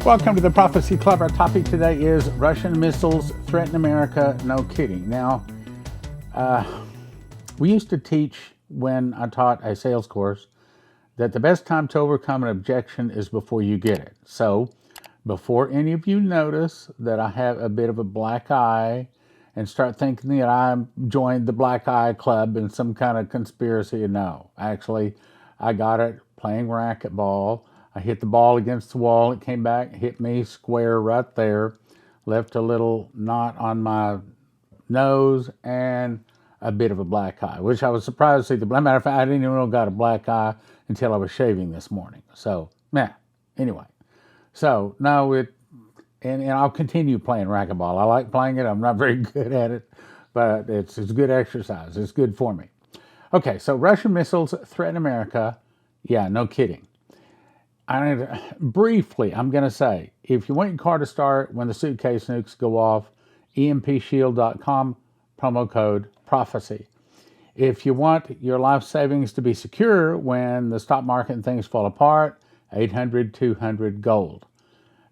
Welcome to the Prophecy Club. Our topic today is Russian missiles threaten America. No kidding. Now, we used to teach when I taught a sales course that the best time to overcome an objection is before you get it. So, before any of you notice that I have a bit of a black eye and start thinking that I joined the Black Eye Club in some kind of conspiracy, no. Actually, I got it playing racquetball. I hit the ball against the wall. It came back, hit me square right there, left a little knot on my nose and a bit of a black eye, which I was surprised to see. Matter of fact, I didn't even know I got a black eye until I was shaving this morning. So, anyway. So, now and I'll continue playing racquetball. I like playing it. I'm not very good at it, but it's good exercise. It's good for me. Okay, so Russian missiles threaten America. Yeah, no kidding. Briefly, I'm going to say, if you want your car to start when the suitcase nukes go off, EMPShield.com, promo code PROPHECY. If you want your life savings to be secure when the stock market and things fall apart, 800-200-GOLD.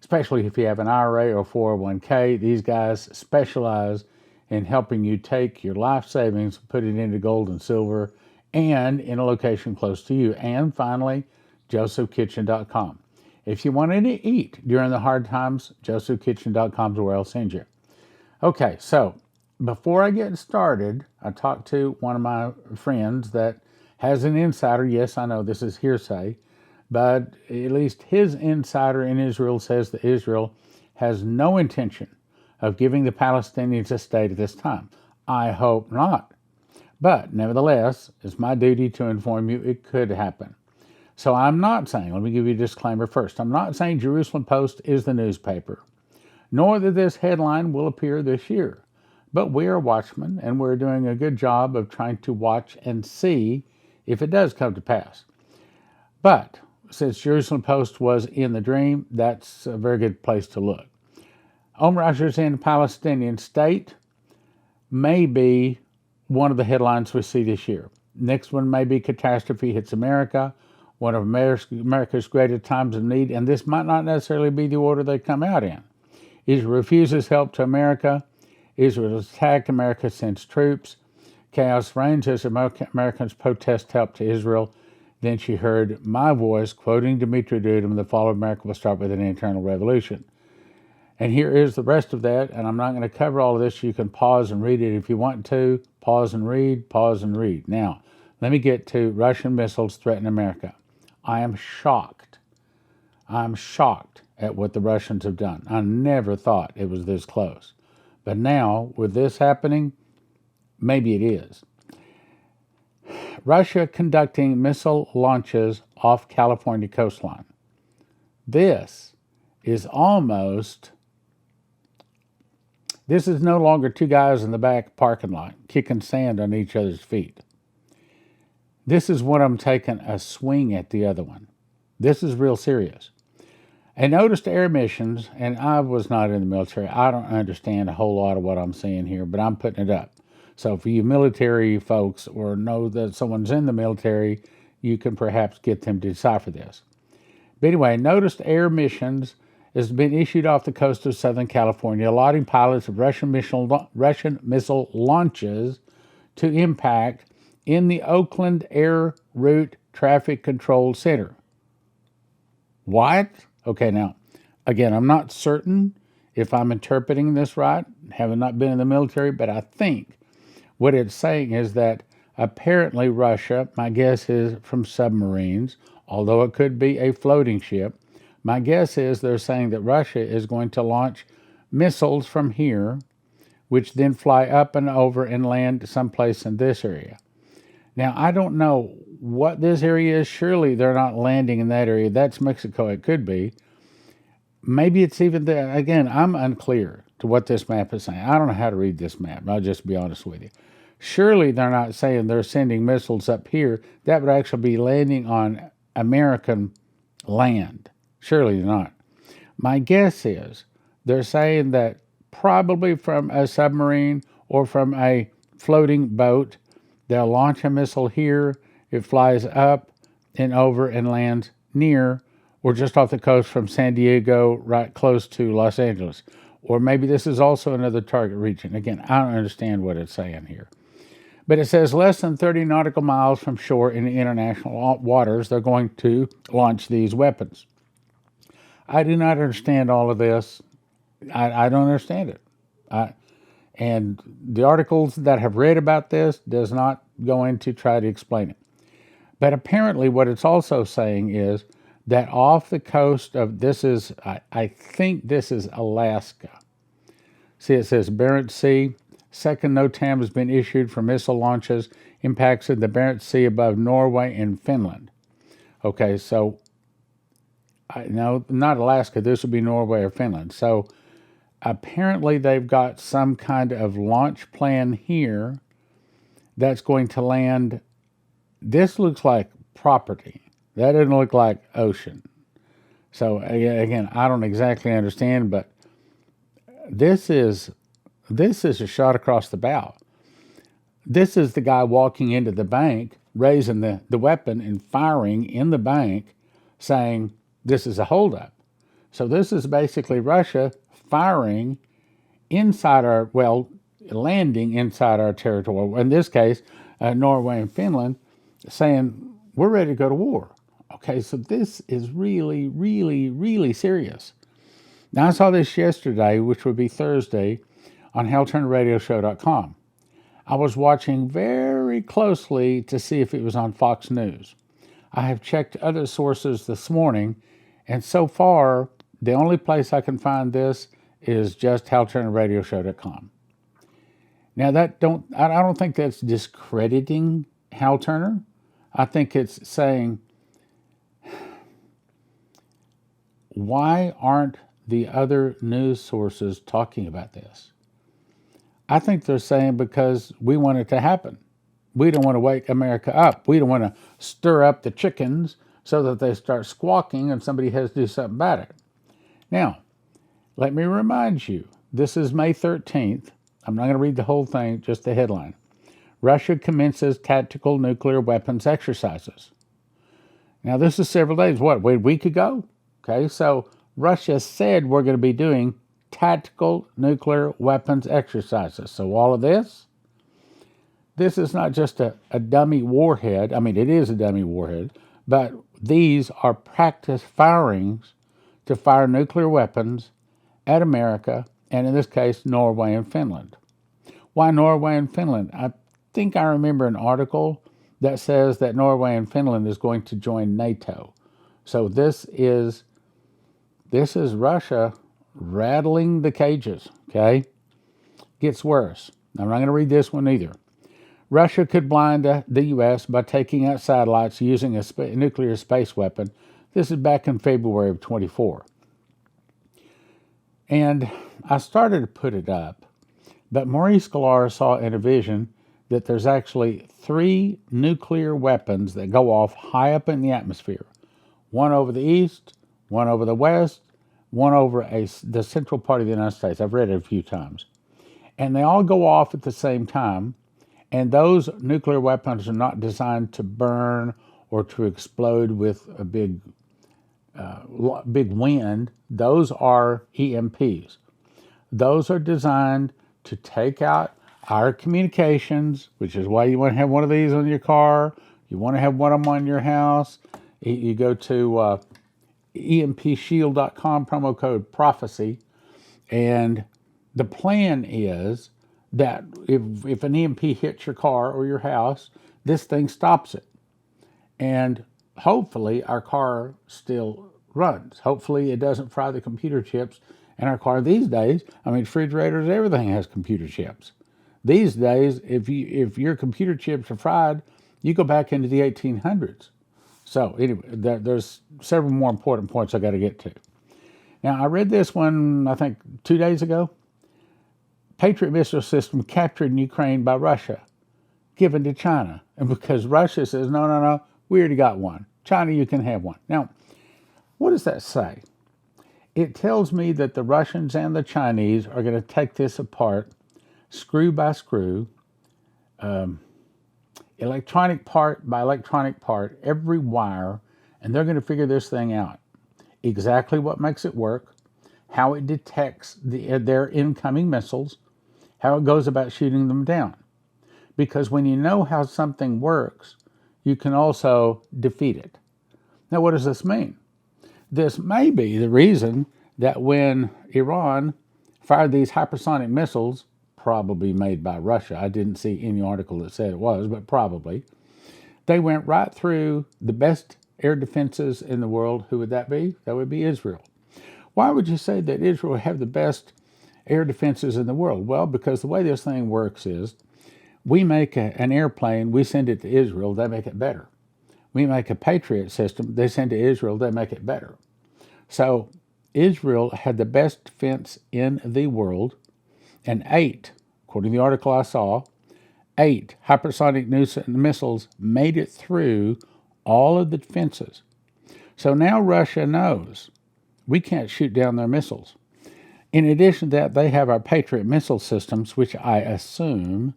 Especially if you have an IRA or 401k, these guys specialize in helping you take your life savings, put it into gold and silver, and in a location close to you. And finally, josephkitchen.com. If you want to eat during the hard times, josephkitchen.com is where I'll send you. Okay, so before I get started, I talked to one of my friends that has an insider. Yes, I know this is hearsay, but at least his insider in Israel says that Israel has no intention of giving the Palestinians a state at this time. I hope not. But nevertheless, it's my duty to inform you it could happen. So I'm not saying, let me give you a disclaimer first, I'm not saying Jerusalem Post is the newspaper, nor that this headline will appear this year. But we are watchmen, and we're doing a good job of trying to watch and see if it does come to pass. But since Jerusalem Post was in the dream, that's a very good place to look. Omrashers in Palestinian state may be one of the headlines we see this year. Next one may be catastrophe hits America, one of America's greatest times of need, and this might not necessarily be the order they come out in. Israel refuses help to America. Israel has attacked America, sends troops. Chaos reigns as Americans protest help to Israel. Then she heard my voice quoting Dmitry Dudin, the fall of America will start with an internal revolution. And here is the rest of that, and I'm not going to cover all of this. You can pause and read it if you want to. Pause and read, pause and read. Now, let me get to Russian missiles threaten America. I am shocked. I'm shocked at what the Russians have done. I never thought it was this close. But now, with this happening, maybe it is. Russia conducting missile launches off California coastline. This is no longer two guys in the back parking lot kicking sand on each other's feet. This is one of them taking a swing at the other one. This is real serious. A notice to air missions, and I was not in the military. I don't understand a whole lot of what I'm seeing here, but I'm putting it up. So for you military folks or know that someone's in the military, you can perhaps get them to decipher this. But anyway, notice to air missions has been issued off the coast of Southern California, allotting pilots of Russian missile launches to impact in the Oakland Air Route Traffic Control Center. What? Okay, now, again, I'm not certain if I'm interpreting this right, having not been in the military, but I think what it's saying is that apparently Russia, my guess is from submarines, although it could be a floating ship, my guess is they're saying that Russia is going to launch missiles from here, which then fly up and over and land someplace in this area. Now, I don't know what this area is. Surely they're not landing in that area. That's Mexico. It could be. Maybe it's even there. Again, I'm unclear to what this map is saying. I don't know how to read this map. I'll just be honest with you. Surely they're not saying they're sending missiles up here. That would actually be landing on American land. Surely not. My guess is they're saying that probably from a submarine or from a floating boat, they'll launch a missile here. It flies up and over and lands near or just off the coast from San Diego, right close to Los Angeles. Or maybe this is also another target region. Again, I don't understand what it's saying here. But it says less than 30 nautical miles from shore in the international waters, they're going to launch these weapons. I do not understand all of this. I don't understand it. And the articles that have read about this does not go in to try to explain it. But apparently what it's also saying is that off the coast of, this is, I think this is Alaska. See, it says Barents Sea. Second NOTAM has been issued for missile launches impacts in the Barents Sea above Norway and Finland. Okay, so, no, not Alaska. This would be Norway or Finland. So apparently they've got some kind of launch plan here that's going to land. This looks like property. That doesn't look like ocean. So again, I don't exactly understand, but this is a shot across the bow. This is the guy walking into the bank, raising the weapon and firing in the bank, saying this is a holdup. So this is basically Russia firing inside our, well, landing inside our territory. In this case, Norway and Finland, saying we're ready to go to war. Okay, so this is really, really, really serious. Now, I saw this yesterday, which would be Thursday, on HalTurnerRadioShow.com. I was watching very closely to see if it was on Fox News. I have checked other sources this morning, and so far, the only place I can find this is just HalTurnerRadioShow.com. Now, I don't think that's discrediting Hal Turner. I think it's saying, why aren't the other news sources talking about this? I think they're saying because we want it to happen. We don't want to wake America up. We don't want to stir up the chickens so that they start squawking and somebody has to do something about it. Now, let me remind you, this is May 13th. I'm not going to read the whole thing, just the headline. Russia commences tactical nuclear weapons exercises. Now, this is several days. What, a week ago? Okay, so Russia said we're going to be doing tactical nuclear weapons exercises. So all of this is not just a dummy warhead. I mean, it is a dummy warhead, but these are practice firings to fire nuclear weapons at America, and in this case, Norway and Finland. Why Norway and Finland? I think I remember an article that says that Norway and Finland is going to join NATO. So this is Russia rattling the cages, okay? Gets worse. I'm not going to read this one either. Russia could blind the U.S. by taking out satellites using a nuclear space weapon. This is back in February of 24. And I started to put it up, but Maurice Galar saw in a vision that there's actually 3 nuclear weapons that go off high up in the atmosphere. One over the east, one over the west, one over the central part of the United States. I've read it a few times. And they all go off at the same time. And those nuclear weapons are not designed to burn or to explode with a big wind. Those are EMPs. Those are designed to take out our communications, which is why you want to have one of these on your car. You want to have one of them on your house. You go to EMPShield.com, promo code prophecy. And the plan is that if an EMP hits your car or your house, this thing stops it. And hopefully our car still runs. Hopefully it doesn't fry the computer chips in our car. These days, I mean, refrigerators, everything has computer chips. These days, if your computer chips are fried, you go back into the 1800s. So anyway, there's several more important points I got to get to. Now, I read this one, I think, 2 days ago. Patriot missile system captured in Ukraine by Russia, given to China. And because Russia says, no, we already got one. China, you can have one. Now, what does that say? It tells me that the Russians and the Chinese are going to take this apart, screw by screw, electronic part by electronic part, every wire, and they're going to figure this thing out. exactly what makes it work, how it detects their incoming missiles, how it goes about shooting them down. Because when you know how something works, you can also defeat it. Now, what does this mean? This may be the reason that when Iran fired these hypersonic missiles, probably made by Russia, I didn't see any article that said it was, but probably, they went right through the best air defenses in the world. Who would that be? That would be Israel. Why would you say that Israel have the best air defenses in the world? Well, because the way this thing works is we make an airplane, we send it to Israel, they make it better. We make a Patriot system, they send to Israel, they make it better. So Israel had the best defense in the world, and 8, according to the article I saw, 8 hypersonic missiles made it through all of the defenses. So now Russia knows we can't shoot down their missiles. In addition to that, they have our Patriot missile systems, which I assume,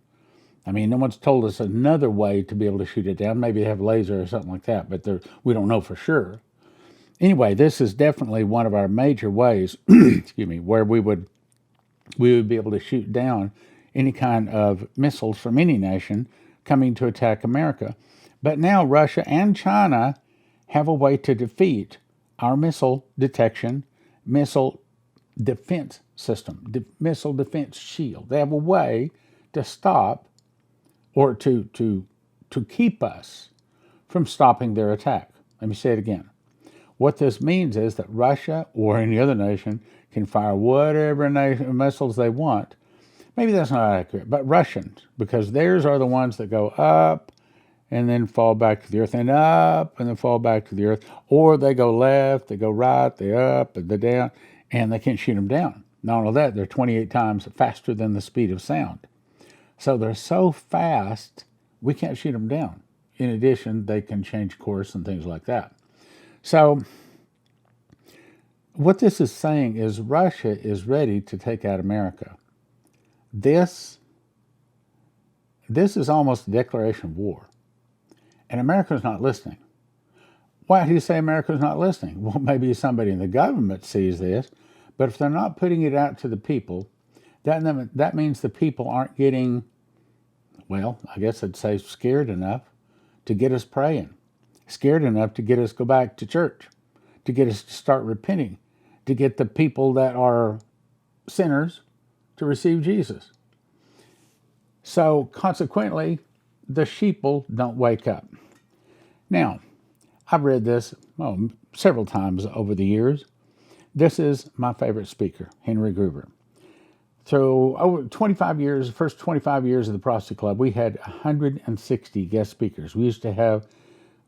no one's told us another way to be able to shoot it down. Maybe they have laser or something like that, but we don't know for sure. Anyway, this is definitely one of our major ways, where we would be able to shoot down any kind of missiles from any nation coming to attack America. But now Russia and China have a way to defeat our missile detection, missile defense system, missile defense shield. They have a way to stop or to keep us from stopping their attack. Let me say it again. What this means is that Russia or any other nation can fire whatever missiles they want. Maybe that's not accurate, but Russians, because theirs are the ones that go up and then fall back to the earth, and up and then fall back to the earth, or they go left, they go right, they up, and they down, and they can't shoot them down. Not only that, they're 28 times faster than the speed of sound. So they're so fast, we can't shoot them down. In addition, they can change course and things like that. So what this is saying is Russia is ready to take out America. This is almost a declaration of war. And America's not listening. Why do you say America's not listening? Well, maybe somebody in the government sees this, but if they're not putting it out to the people, that means the people aren't getting, well, I guess I'd say scared enough to get us praying, scared enough to get us go back to church, to get us to start repenting, to get the people that are sinners to receive Jesus. So consequently, the sheeple don't wake up. Now, I've read this several times over the years. This is my favorite speaker, Henry Gruver. So over 25 years, the first 25 years of the Prophecy Club, we had 160 guest speakers. We used to have,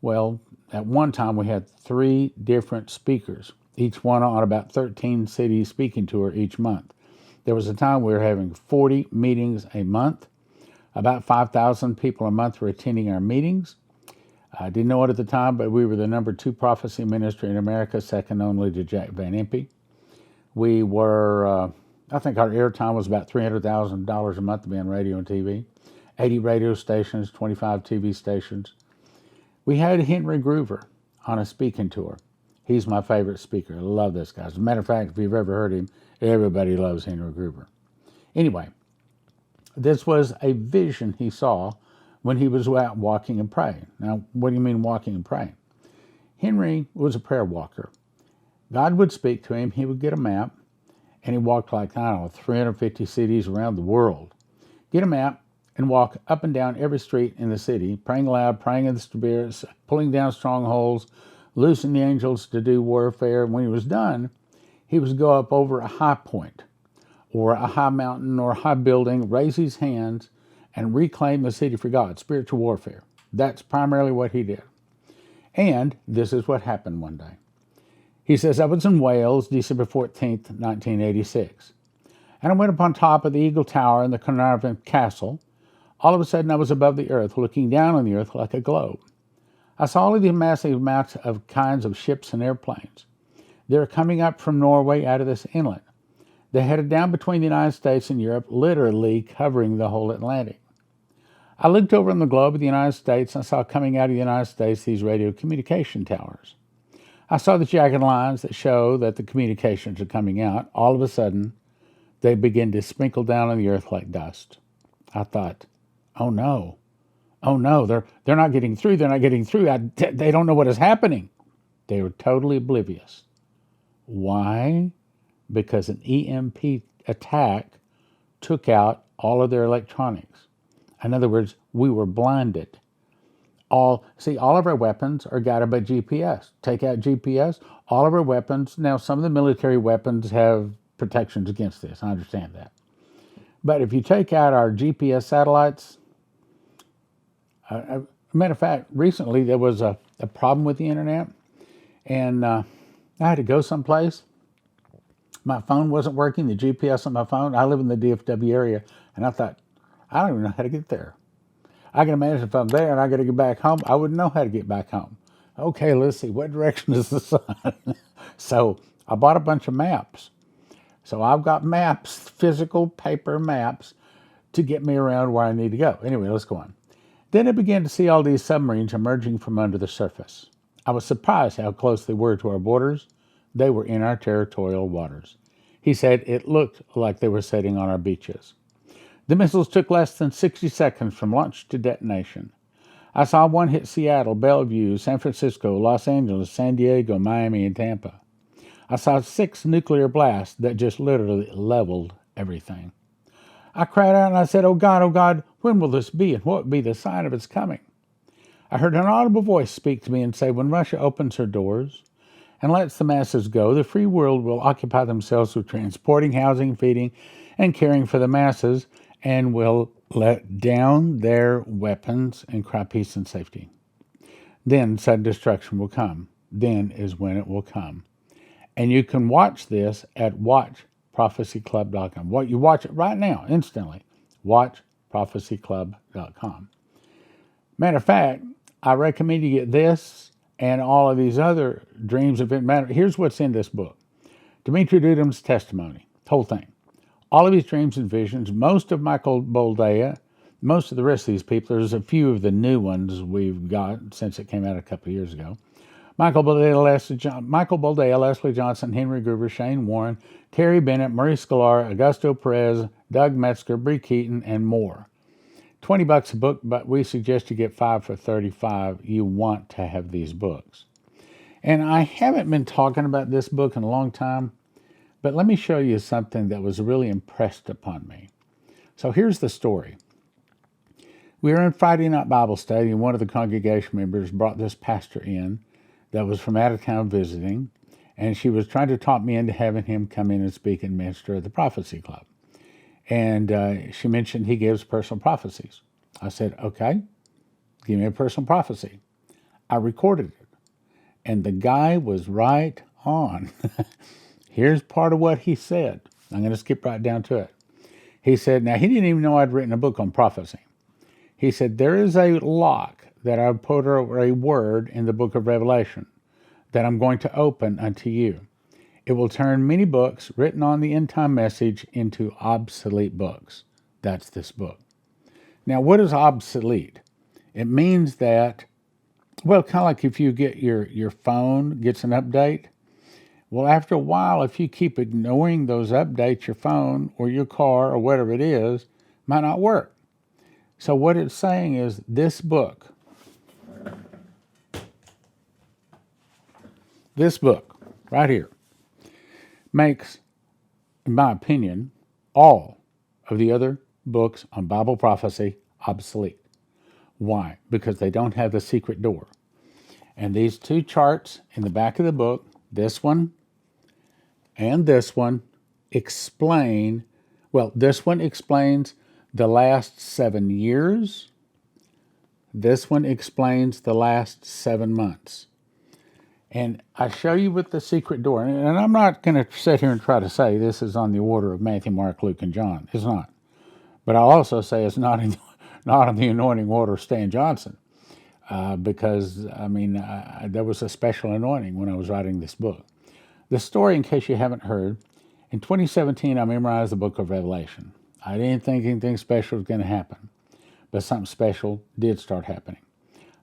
at one time we had 3 different speakers, each one on about 13 cities speaking tour each month. There was a time we were having 40 meetings a month. About 5,000 people a month were attending our meetings. I didn't know it at the time, but we were the number 2 prophecy ministry in America, second only to Jack Van Impe. We were, I think our airtime was about $300,000 a month to be on radio and TV. 80 radio stations, 25 TV stations. We had Henry Gruver on a speaking tour. He's my favorite speaker. I love this guy. As a matter of fact, if you've ever heard him, everybody loves Henry Gruver. Anyway, this was a vision he saw when he was out walking and praying. Now, what do you mean walking and praying? Henry was a prayer walker. God would speak to him. He would get a map, and he walked 350 cities around the world. Get a map and walk up and down every street in the city, praying loud, praying in the spirits, pulling down strongholds, loosing the angels to do warfare. When he was done, he would go up over a high point or a high mountain or a high building, raise his hands, and reclaim the city for God, spiritual warfare. That's primarily what he did. And this is what happened one day. He says, I was in Wales, December 14th, 1986. And I went up on top of the Eagle Tower in the Carnarvon Castle. All of a sudden, I was above the earth, looking down on the earth like a globe. I saw all of these massive amounts of kinds of ships and airplanes. They were coming up from Norway out of this inlet. They headed down between the United States and Europe, literally covering the whole Atlantic. I looked over on the globe of the United States and I saw coming out of the United States these radio communication towers. I saw the jagged lines that show that the communications are coming out. All of a sudden, they begin to sprinkle down on the earth like dust. I thought, oh no, oh no, they're not getting through. They're not getting through. They don't know what is happening. They were totally oblivious. Why? Because an EMP attack took out all of their electronics. In other words, we were blinded. All of our weapons are guided by GPS. Take out GPS, all of our weapons. Now, some of the military weapons have protections against this. I understand that. But if you take out our GPS satellites, matter of fact, recently there was a problem with the internet, and I had to go someplace. My phone wasn't working, the GPS on my phone. I live in the DFW area, and I thought, I don't even know how to get there. I can imagine if I'm there and I got to get back home, I wouldn't know how to get back home. Okay, let's see, what direction is the sun? So I bought a bunch of maps. So I've got maps, physical paper maps, to get me around where I need to go. Anyway, let's go on. Then I began to see all these submarines emerging from under the surface. I was surprised how close they were to our borders. They were in our territorial waters. He said it looked like they were sitting on our beaches. The missiles took less than 60 seconds from launch to detonation. I saw one hit Seattle, Bellevue, San Francisco, Los Angeles, San Diego, Miami, and Tampa. I saw 6 nuclear blasts that just literally leveled everything. I cried out and I said, oh God, when will this be and what will be the sign of its coming? I heard an audible voice speak to me and say, when Russia opens her doors and lets the masses go, the free world will occupy themselves with transporting, housing, feeding, and caring for the masses, and will let down their weapons and cry peace and safety. Then sudden destruction will come. Then is when it will come. And you can watch this at watchprophecyclub.com. You watch it right now, instantly. Watchprophecyclub.com. Matter of fact, I recommend you get this and all of these other dreams of it matter. Here's what's in this book. Dimitri Dudim's testimony, the whole thing. All of his dreams and visions, most of Michael Boldea, most of the rest of these people, there's a few of the new ones we've got since it came out a couple of years ago. Michael Boldea, Leslie Johnson, Henry Gruber, Shane Warren, Terry Bennett, Murray Scalar, Augusto Perez, Doug Metzger, Bree Keaton, and more. $20 a book, but we suggest you get 5 for $35. You want to have these books. And I haven't been talking about this book in a long time, but let me show you something that was really impressed upon me. So here's the story. We were in Friday night Bible study, and one of the congregation members brought this pastor in that was from out of town visiting, and she was trying to talk me into having him come in and speak and minister at the Prophecy Club. And she mentioned he gives personal prophecies. I said, okay, give me a personal prophecy. I recorded it, and the guy was right on. Here's part of what he said. I'm going to skip right down to it. He said, now he didn't even know I'd written a book on prophecy. He said, there is a lock that I've put over a word in the book of Revelation that I'm going to open unto you. It will turn many books written on the end time message into obsolete books. That's this book. Now, what is obsolete? It means that, well, kind of like if you get your phone gets an update. Well, after a while, if you keep ignoring those updates, your phone or your car or whatever it is might not work. So what it's saying is this book right here makes, in my opinion, all of the other books on Bible prophecy obsolete. Why? Because they don't have the secret door. And these 2 charts in the back of the book, this one and this one, explain, well, this one explains the last 7 years. This one explains the last 7 months. And I show you with the secret door, and I'm not going to sit here and try to say this is on the order of Matthew, Mark, Luke, and John. It's not. But I'll also say it's not on the anointing order of Stan Johnson, because, there was a special anointing when I was writing this book. The story, in case you haven't heard, in 2017, I memorized the book of Revelation. I didn't think anything special was going to happen, but something special did start happening.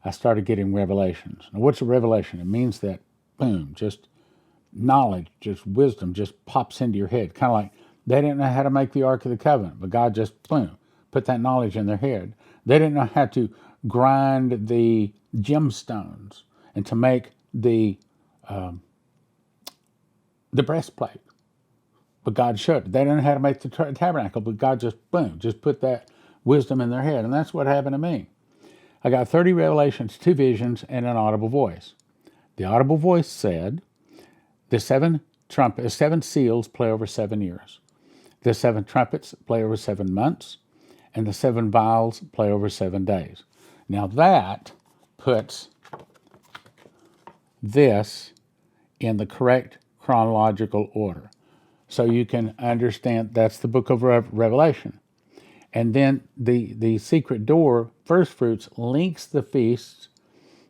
I started getting revelations. Now, what's a revelation? It means that, boom, just knowledge, just wisdom just pops into your head. Kind of like they didn't know how to make the Ark of the Covenant, but God just, boom, put that knowledge in their head. They didn't know how to grind the gemstones and to make the breastplate, but God showed it. They didn't know how to make the tabernacle, but God just, boom, just put that wisdom in their head. And that's what happened to me. I got 30 revelations, 2 visions, and an audible voice. The audible voice said, the 7 seals play over 7 years. The 7 trumpets play over 7 months. And the 7 vials play over 7 days. Now that puts this in the correct chronological order. So you can understand that's the book of Revelation. And then the secret door, first fruits, links the feasts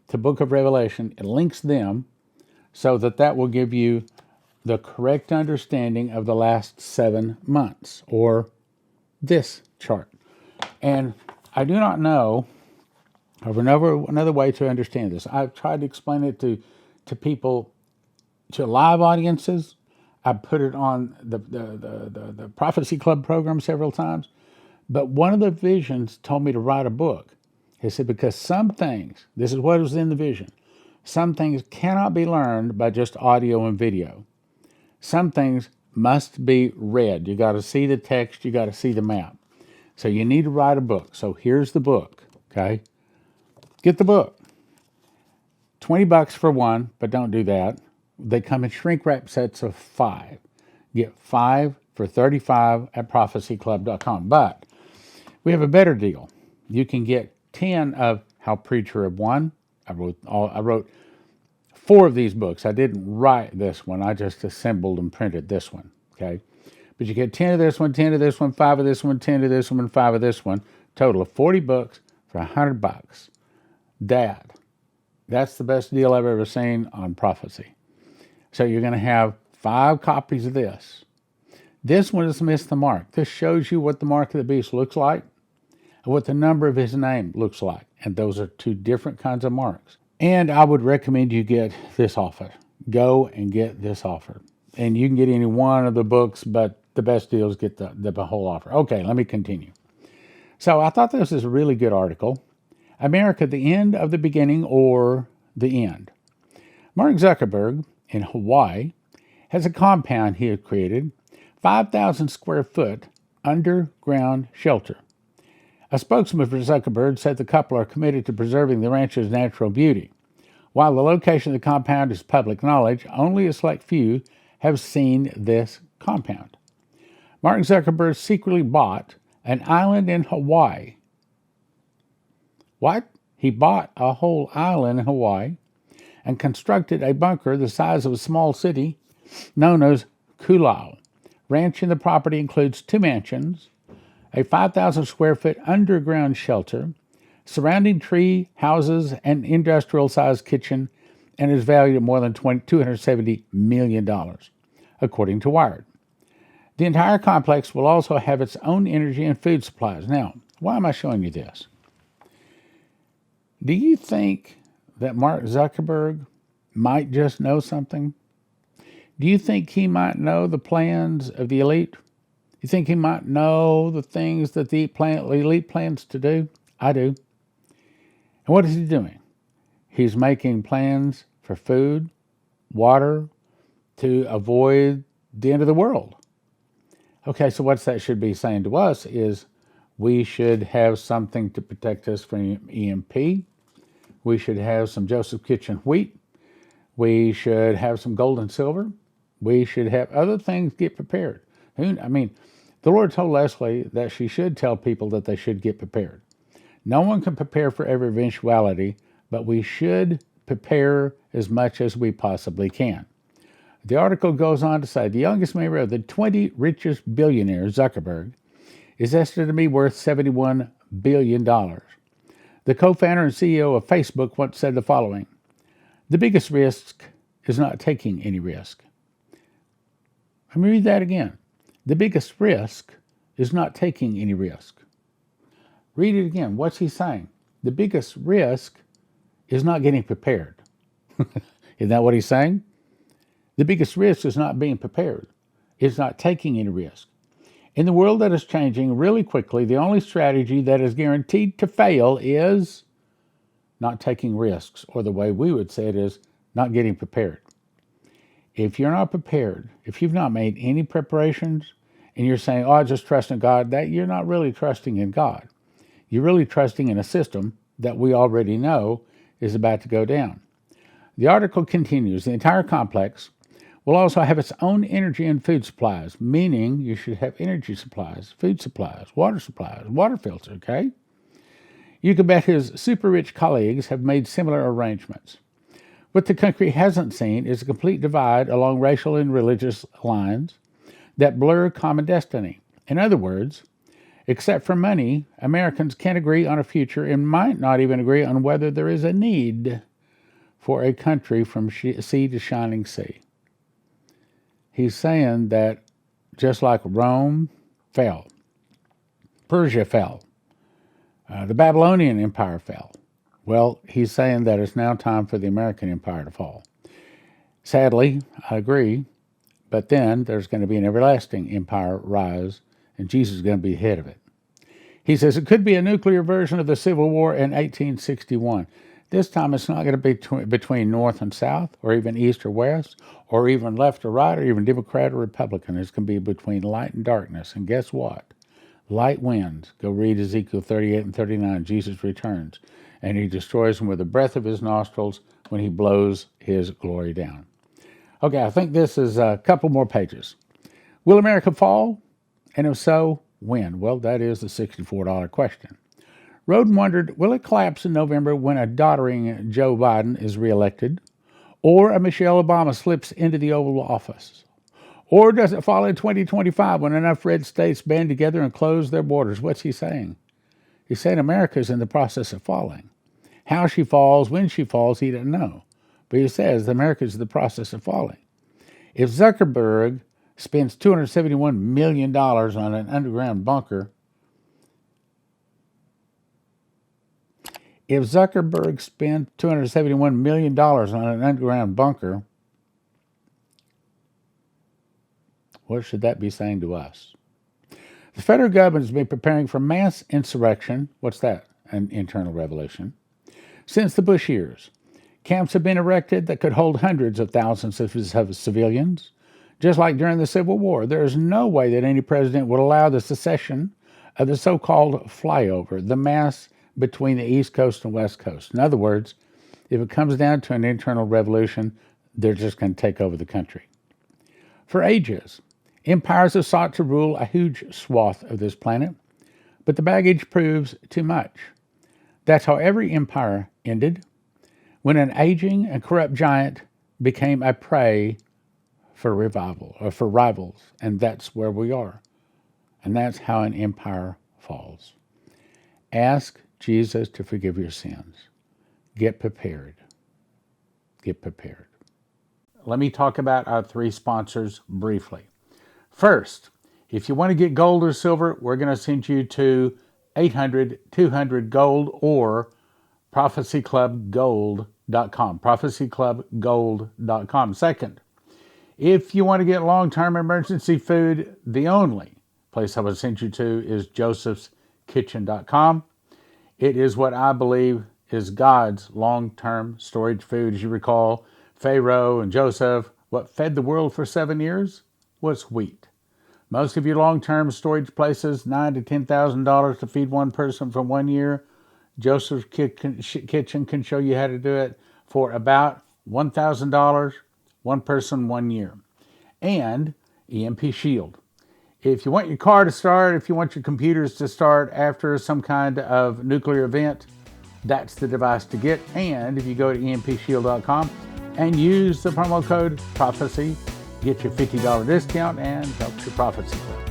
to book of Revelation. It links them so that will give you the correct understanding of the last 7 months, or this chart. And I do not know of another way to understand this. I've tried to explain it to people, to live audiences. I put it on the Prophecy Club program several times. But one of the visions told me to write a book. He said, because some things, this is what was in the vision, some things cannot be learned by just audio and video. Some things must be read. You got to see the text, you got to see the map. So you need to write a book. So here's the book, okay? Get the book. $20 for one, but don't do that. They come in shrink wrap sets of 5. Get 5 for $35 at prophecyclub.com. But we have a better deal. You can get 10 of How Preacher Have Won. I wrote 4 of these books. I didn't write this one. I just assembled and printed this one, okay? But you get 10 of this one, 10 of this one, 5 of this one, 10 of this one, and 5 of this one. Total of 40 books for $100. That's the best deal I've ever seen on prophecy. So you're going to have 5 copies of this. This one has missed the mark. This shows you what the mark of the beast looks like and what the number of his name looks like. And those are 2 different kinds of marks. And I would recommend you get this offer. Go and get this offer. And you can get any one of the books, but the best deal is get the whole offer. Okay, let me continue. So I thought this was a really good article. America, the end of the beginning or the end. Mark Zuckerberg in Hawaii has a compound he had created, 5,000 square foot underground shelter. A spokesman for Zuckerberg said the couple are committed to preserving the ranch's natural beauty. While the location of the compound is public knowledge, only a select few have seen this compound. Mark Zuckerberg secretly bought an island in Hawaii. What? He bought a whole island in Hawaii and constructed a bunker the size of a small city known as Kulau. Ranching the property includes 2 mansions, a 5,000 square foot underground shelter, surrounding tree houses, and industrial-sized kitchen, and is valued at more than $270 million, according to Wired. The entire complex will also have its own energy and food supplies. Now, why am I showing you this? Do you think that Mark Zuckerberg might just know something? Do you think he might know the plans of the elite? You think he might know the things that the elite plans to do? I do. And what is he doing? He's making plans for food, water, to avoid the end of the world. Okay, so what that should be saying to us is we should have something to protect us from EMP. We should have some Joseph Kitchen wheat. We should have some gold and silver. We should have other things. Get prepared. The Lord told Leslie that she should tell people that they should get prepared. No one can prepare for every eventuality, but we should prepare as much as we possibly can. The article goes on to say the youngest member of the 20 richest billionaires, Zuckerberg, is estimated to be worth $71 billion. The co-founder and CEO of Facebook once said the following: "The biggest risk is not taking any risk." Let me read that again. The biggest risk is not taking any risk. Read it again. What's he saying? The biggest risk is not getting prepared. Isn't that what he's saying? The biggest risk is not being prepared. It's not taking any risk. In the world that is changing really quickly, the only strategy that is guaranteed to fail is not taking risks, or the way we would say it is not getting prepared. If you're not prepared, if you've not made any preparations, and you're saying, oh, I just trust in God, that you're not really trusting in God. You're really trusting in a system that we already know is about to go down. The article continues, the entire complex will also have its own energy and food supplies, meaning you should have energy supplies, food supplies, water filters, okay? You can bet his super rich colleagues have made similar arrangements. What the country hasn't seen is a complete divide along racial and religious lines that blur common destiny. In other words, except for money, Americans can't agree on a future and might not even agree on whether there is a need for a country from sea to shining sea. He's saying that just like Rome fell, Persia fell, the Babylonian Empire fell. Well, he's saying that it's now time for the American empire to fall. Sadly, I agree, but then there's going to be an everlasting empire rise, and Jesus is going to be the head of it. He says it could be a nuclear version of the Civil War in 1861. This time it's not going to be between North and South, or even East or West, or even left or right, or even Democrat or Republican. It's going to be between light and darkness. And guess what? Light wins. Go read Ezekiel 38 and 39. Jesus returns, and he destroys them with the breath of his nostrils when he blows his glory down. Okay, I think this is a couple more pages. Will America fall? And if so, when? Well, that is the $64 question. Roden wondered, will it collapse in November when a doddering Joe Biden is reelected? Or a Michelle Obama slips into the Oval Office? Or does it fall in 2025 when enough red states band together and close their borders? What's he saying? He's saying America is in the process of falling. How she falls, when she falls, he doesn't know. But he says America is in the process of falling. If Zuckerberg spends $271 million on an underground bunker, what should that be saying to us? The federal government has been preparing for mass insurrection. What's that? An internal revolution. Since the Bush years. Camps have been erected that could hold hundreds of thousands of civilians. Just like during the Civil War, there is no way that any president would allow the secession of the so-called flyover, the mass between the East Coast and West Coast. In other words, if it comes down to an internal revolution, they're just going to take over the country. For ages, empires have sought to rule a huge swath of this planet, but the baggage proves too much. That's how every empire ended, when an aging and corrupt giant became a prey for revival, or for rivals, and that's where we are. And that's how an empire falls. Ask Jesus to forgive your sins. Get prepared. Get prepared. Let me talk about our three sponsors briefly. First, if you want to get gold or silver, we're going to send you to 800-200-GOLD or prophecyclubgold.com. prophecyclubgold.com. Second, if you want to get long-term emergency food, the only place I would send you to is josephskitchen.com. It is what I believe is God's long-term storage food. As you recall, Pharaoh and Joseph, what fed the world for 7 years was wheat. Most of your long-term storage places, $9,000 to $10,000 to feed one person for 1 year. Joseph's Kitchen can show you how to do it for about $1,000, one person, 1 year. And EMP Shield. If you want your car to start, if you want your computers to start after some kind of nuclear event, that's the device to get. And if you go to empshield.com and use the promo code PROPHECY, get your $50 discount and help your Prophecy Club.